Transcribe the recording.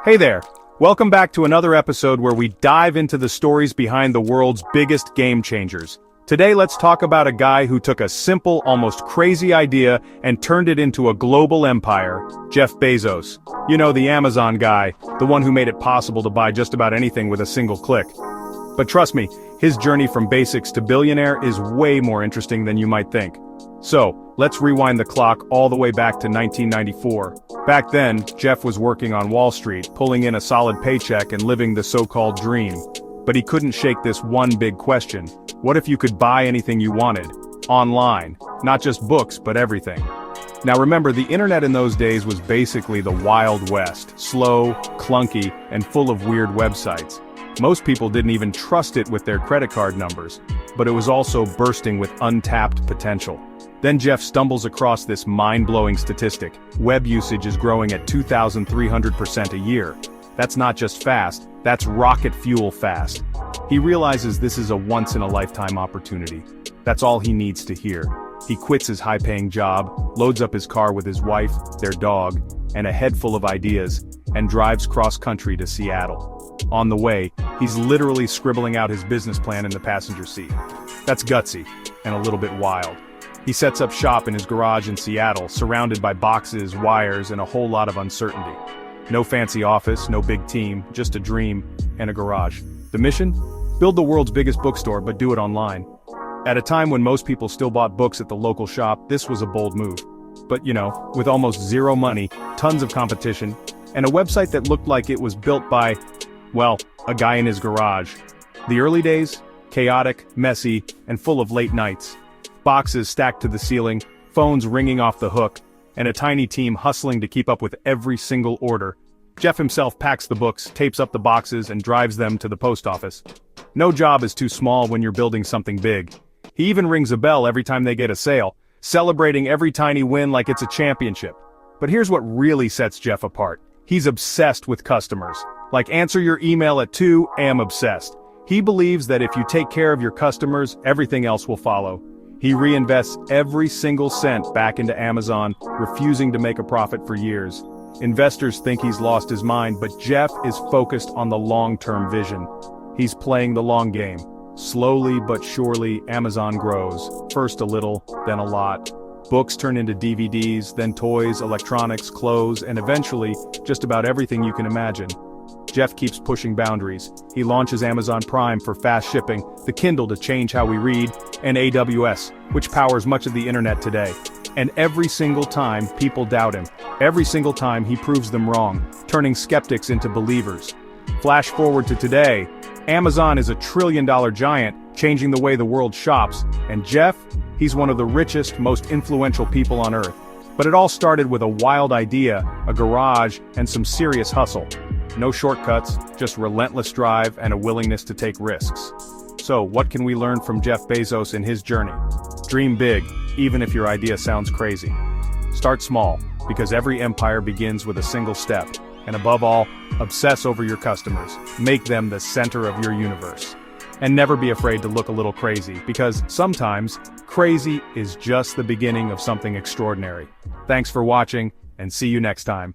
Hey there! Welcome back to another episode where we dive into the stories behind the world's biggest game changers. Today let's talk about a guy who took a simple, almost crazy idea and turned it into a global empire, Jeff Bezos. You know, the Amazon guy, the one who made it possible to buy just about anything with a single click. But trust me, his journey from basics to billionaire is way more interesting than you might think. So, let's rewind the clock all the way back to 1994. Back then, Jeff was working on Wall Street, pulling in a solid paycheck and living the so-called dream. But he couldn't shake this one big question. What if you could buy anything you wanted? Online. Not just books, but everything. Now remember, the internet in those days was basically the Wild West. Slow, clunky, and full of weird websites. Most people didn't even trust it with their credit card numbers. But it was also bursting with untapped potential. Then Jeff stumbles across this mind-blowing statistic. Web usage is growing at 2,300% a year. That's not just fast, that's rocket fuel fast. He realizes this is a once-in-a-lifetime opportunity. That's all he needs to hear. He quits his high-paying job, loads up his car with his wife, their dog, and a head full of ideas, and drives cross-country to Seattle. On the way, he's literally scribbling out his business plan in the passenger seat. That's gutsy, and a little bit wild. He sets up shop in his garage in Seattle, surrounded by boxes, wires, and a whole lot of uncertainty. No fancy office, no big team, just a dream, and a garage. The mission? Build the world's biggest bookstore, but do it online. At a time when most people still bought books at the local shop, this was a bold move. But you know, with almost zero money, tons of competition, and a website that looked like it was built by, well, a guy in his garage. The early days? Chaotic, messy, and full of late nights. Boxes stacked to the ceiling, phones ringing off the hook, and a tiny team hustling to keep up with every single order. Jeff himself packs the books, tapes up the boxes, and drives them to the post office. No job is too small when you're building something big. He even rings a bell every time they get a sale, celebrating every tiny win like it's a championship. But here's what really sets Jeff apart. He's obsessed with customers. Like answer your email at 2, am obsessed. He believes that if you take care of your customers, everything else will follow. He reinvests every single cent back into Amazon, refusing to make a profit for years. Investors think he's lost his mind, but Jeff is focused on the long-term vision. He's playing the long game. Slowly but surely, Amazon grows. First a little, then a lot. Books turn into DVDs, then toys, electronics, clothes, and eventually, just about everything you can imagine. Jeff keeps pushing boundaries. He launches Amazon Prime for fast shipping, the Kindle to change how we read, and AWS, which powers much of the internet today. And every single time, people doubt him. Every single time, he proves them wrong, turning skeptics into believers. Flash forward to today, Amazon is a trillion-dollar giant, changing the way the world shops, and Jeff, he's one of the richest, most influential people on Earth. But it all started with a wild idea, a garage, and some serious hustle. No shortcuts, just relentless drive and a willingness to take risks. So, what can we learn from Jeff Bezos in his journey? Dream big, even if your idea sounds crazy. Start small, because every empire begins with a single step. And above all, obsess over your customers. Make them the center of your universe. And never be afraid to look a little crazy, because sometimes, crazy is just the beginning of something extraordinary. Thanks for watching, and see you next time.